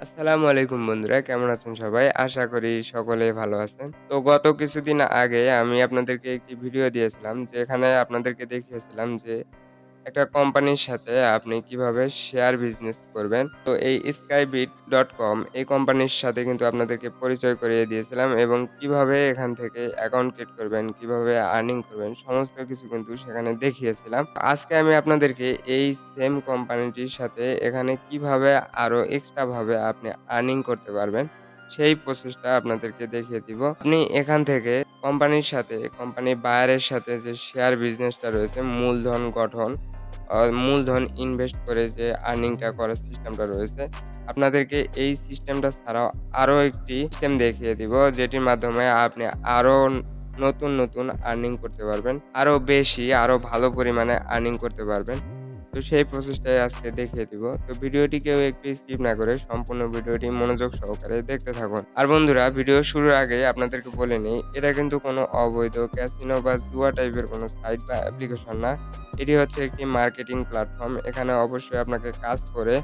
আসসালামু আলাইকুম বন্ধুরা, কেমন আছেন সবাই? আশা করি সকলেই ভালো আছেন। তো গত কিছুদিন আগে আমি আপনাদেরকে একটি ভিডিও দিয়েছিলাম, যেখানে আপনাদেরকে দেখিয়েছিলাম যে একটা কোম্পানির সাথে আপনি কিভাবে শেয়ার বিজনেস করবেন। তো এই skybit.com এই কোম্পানির সাথে কিন্তু আপনাদেরকে পরিচয় করিয়ে দিয়েছিলাম এবং কিভাবে এখান থেকে অ্যাকাউন্ট ক্রিয়েট করবেন, কিভাবে আর্নিং করবেন সমস্ত কিছু কিন্তু সেখানে দেখিয়েছিলাম। আজকে আমি আপনাদেরকে এই সেম কোম্পানিটির সাথে এখানে কিভাবে আরো এক্সট্রা ভাবে আপনি আর্নিং করতে পারবেন সেই প্রসেসটা আপনাদেরকে দেখিয়ে দিব। আপনি এখান থেকে কোম্পানির সাথে, কোম্পানির বায়ারের সাথে যে শেয়ার বিজনেসটা রয়েছে মূলধন গঠন মূলধন ইনভেস্ট করে যে আর্নিংটা করার সিস্টেমটা রয়েছে, আপনাদেরকে এই সিস্টেমটা ছাড়াও আরো একটি সিস্টেম দেখিয়ে দিব, যেটির মাধ্যমে আপনি আরো নতুন আর্নিং করতে পারবেন। আরো বেশি, আরো ভালো পরিমাণে আর্নিং করতে পারবেন। তো সেই প্রসেসটাই আজকে দেখিয়ে দিব। তো ভিডিওটি কেউ একটু স্কিপ না করে সম্পূর্ণ ভিডিওটি মনোযোগ সহকারে দেখতে থাকুন। আর বন্ধুরা, ভিডিও শুরুর আগে আপনাদেরকে বলে নেই, এটা কিন্তু কোনো অবৈধ ক্যাসিনো বা জুয়া টাইপের কোনো সাইট বা অ্যাপ্লিকেশন না। এটি হচ্ছে একটি মার্কেটিং প্ল্যাটফর্ম। এখানে অবশ্যই আপনাকে কাজ করে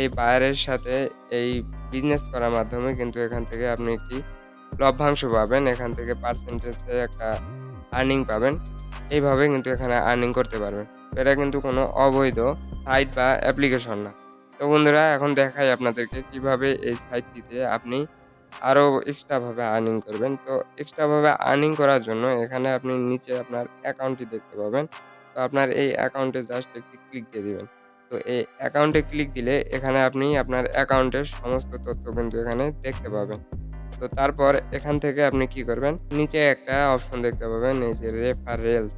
এই বায়ারের সাথে এই বিজনেস করার মাধ্যমে কিন্তু এখান থেকে আপনি একটি লভ্যাংশ পাবেন। এখান থেকে পার্সেন্টেজে একটা আর্নিং পাবেন। এইভাবে কিন্তু এখানে আর্নিং করতে পারবেন। তো এটা কিন্তু কোনো অবৈধ সাইট বা অ্যাপ্লিকেশন না। তো বন্ধুরা, এখন দেখাই আপনাদেরকে কিভাবে এই সাইটটিতে আপনি আরো এক্সট্রা ভাবে আর্নিং করবেন। তো এক্সট্রা ভাবে আর্নিং করার জন্য এখানে আপনি নিচে আপনার অ্যাকাউন্টটি দেখতে পাবেন। তো আপনার এই অ্যাকাউন্টে জাস্ট একটি ক্লিক দিয়ে দিবেন। তো এই অ্যাকাউন্টে ক্লিক দিলে এখানে আপনি আপনার অ্যাকাউন্টের সমস্ত তথ্য কিন্তু এখানে দেখতে পাবেন। তো তারপর এখান থেকে আপনি কি করবেন? নিচে একটা অপশন দেখতে পাবেন, এই যে রেফারেলস।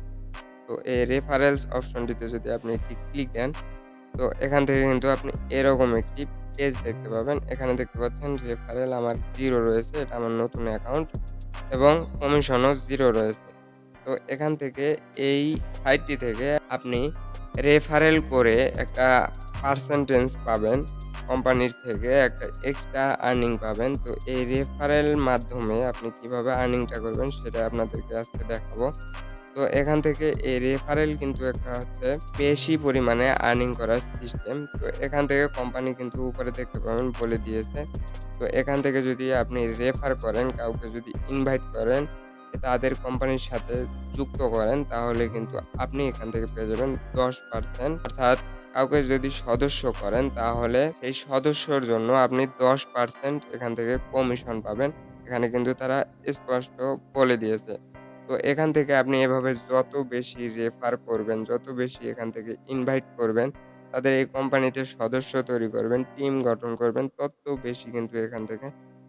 তো এই রেফারেলস অপশনটিতে যদি আপনি একটি ক্লিক দেন, তো এখান থেকে কিন্তু আপনি এরকম একটি পেজ দেখতে পাবেন। এখানে দেখতে পাচ্ছেন রেফারেল আমার 0 রয়েছে। এটা আমার নতুন অ্যাকাউন্ট এবং কমিশনও 0 রয়েছে। তো এখান থেকে এই সাইটটি থেকে আপনি রেফারেল করে একটা পার্সেন্টেজ পাবেন। কোম্পানির থেকে একটা এক্সট্রা আর্নিং পাবেন। তো এই রেফারেল মাধ্যমে আপনি কিভাবে আর্নিংটা করবেন সেটা আপনাদেরকে আজকে দেখাবো। তো এখান থেকে এই রেফারেল কিন্তু একটা হচ্ছে বেশি পরিমাণে আর্নিং করার সিস্টেম। তো এখান থেকে কোম্পানি কিন্তু উপরে দেখতে পাবেন বলে দিয়েছে। তো এখান থেকে যদি আপনি রেফার করেন, কাউকে যদি ইনভাইট করেন, তাদের কোম্পানির সাথে যুক্ত করেন, তাহলে কিন্তু আপনি এখান থেকে পেয়ে যাবেন 10%। অর্থাৎ কাউকে যদি সদস্য করেন, তাহলে এই সদস্যর জন্য আপনি 10% এখান থেকে কমিশন পাবেন। এখানে কিন্তু তারা স্পষ্ট বলে দিয়েছে। তো এখান থেকে আপনি এভাবে যত বেশি রেফার করবেন, যত বেশি এখান থেকে ইনভাইট করবেন, তাদের এই কোম্পানিতে সদস্য তৈরি করবেন, টিম গঠন করবেন, তত বেশি কিন্তু এখান থেকে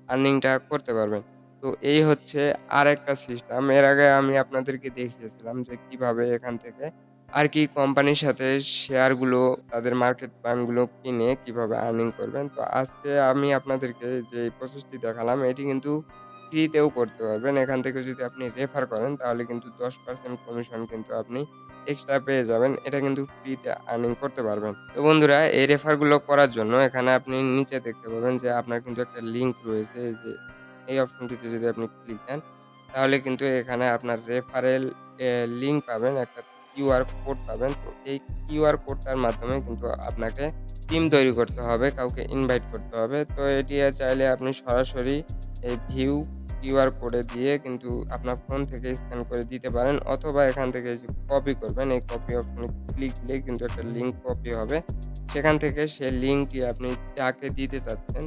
আর্নিংটা করতে পারবেন। তো এই হচ্ছে আরেকটা সিস্টেম। এর আগে আমি আপনাদেরকে দেখিয়েছিলাম যে কিভাবে এখান থেকে আরকি কোম্পানির সাথে শেয়ারগুলো, তাদের মার্কেট প্ল্যানগুলো কিনে কিভাবে আর্নিং করবেন। তো আজকে আমি আপনাদেরকে যে প্রসেসটি দেখালাম, এটি কিন্তু ফ্রিতেও করতে পারবেন। এখান থেকে যদি আপনি রেফার করেন, তাহলে কিন্তু 10% কমিশন কিন্তু আপনি এক্সট্রা পেয়ে যাবেন। এটা কিন্তু ফ্রিতে আর্নিং করতে পারবেন। তো বন্ধুরা, এই রেফার গুলো করার জন্য এখানে আপনি নিচে দেখতে পাবেন যে আপনার কিন্তু একটা লিঙ্ক রয়েছে। এই যে এই অপশনটিতে যদি আপনি ক্লিক দেন, তাহলে কিন্তু এখানে আপনার রেফারেল লিঙ্ক পাবেন, একটা কিউআর কোড পাবেন। তো এই কিউআর কোডটার মাধ্যমে কিন্তু আপনাকে টিম তৈরি করতে হবে, কাউকে ইনভাইট করতে হবে। তো এটি চাইলে আপনি সরাসরি এই ভিউ কিউআর কোডে দিয়ে কিন্তু আপনার ফোন থেকে স্ক্যান করে দিতে পারেন, অথবা এখান থেকে এই যে কপি করবেন, এই কপি অপশনে ক্লিক দিলেই কিন্তু একটা লিঙ্ক কপি হবে। সেখান থেকে সেই লিঙ্কটি আপনি যাকে দিতে চাচ্ছেন,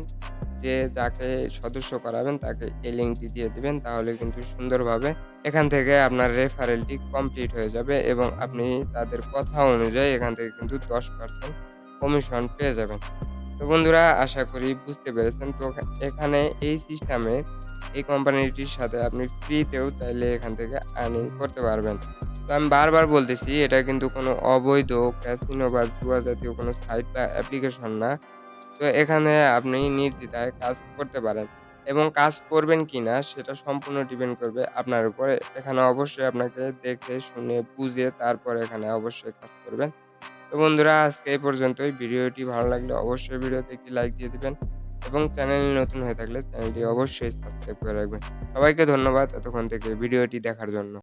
যে যাকে সদস্য করাবেন তাকে এই লিঙ্কটি দিয়ে দিবেন। তাহলে কিন্তু সুন্দরভাবে এখান থেকে আপনার রেফারেলটি কমপ্লিট হয়ে যাবে এবং আপনি তাদের কথা অনুযায়ী এখান থেকে কিন্তু 10% কমিশন পেয়ে যাবেন। তো বন্ধুরা, আশা করি বুঝতে পেরেছেন। তো এখানে এই সিস্টেমে এই কোম্পানিটির সাথে আপনি ফ্রিতেও চাইলে এখান থেকে আর্নিং করতে পারবেন। তো আমি বারবার বলতেছি, এটা কিন্তু কোনো অবৈধ ক্যাসিনো বা জুয়া জাতীয় কোনো সাইট বা অ্যাপ্লিকেশন না। তো এখানে আপনি নির্দ্বিধায় কাজ করতে পারেন এবং কাজ করবেন কিনা সেটা সম্পূর্ণ ডিপেন্ড করবে আপনার উপরে। এখানে অবশ্যই আপনাকে দেখে শুনে বুঝে তারপর এখানে অবশ্যই কাজ করবেন। তো বন্ধুরা, আজকে এই পর্যন্তই। ভিডিওটি ভালো লাগলে অবশ্যই ভিডিওতে একটি লাইক দিয়ে দিবেন এবং চ্যানেলে নতুন হয়ে থাকলে চ্যানেলটি অবশ্যই সাবস্ক্রাইব করে রাখবেন। সবাইকে ধন্যবাদ এতক্ষণ থেকে ভিডিওটি দেখার জন্য।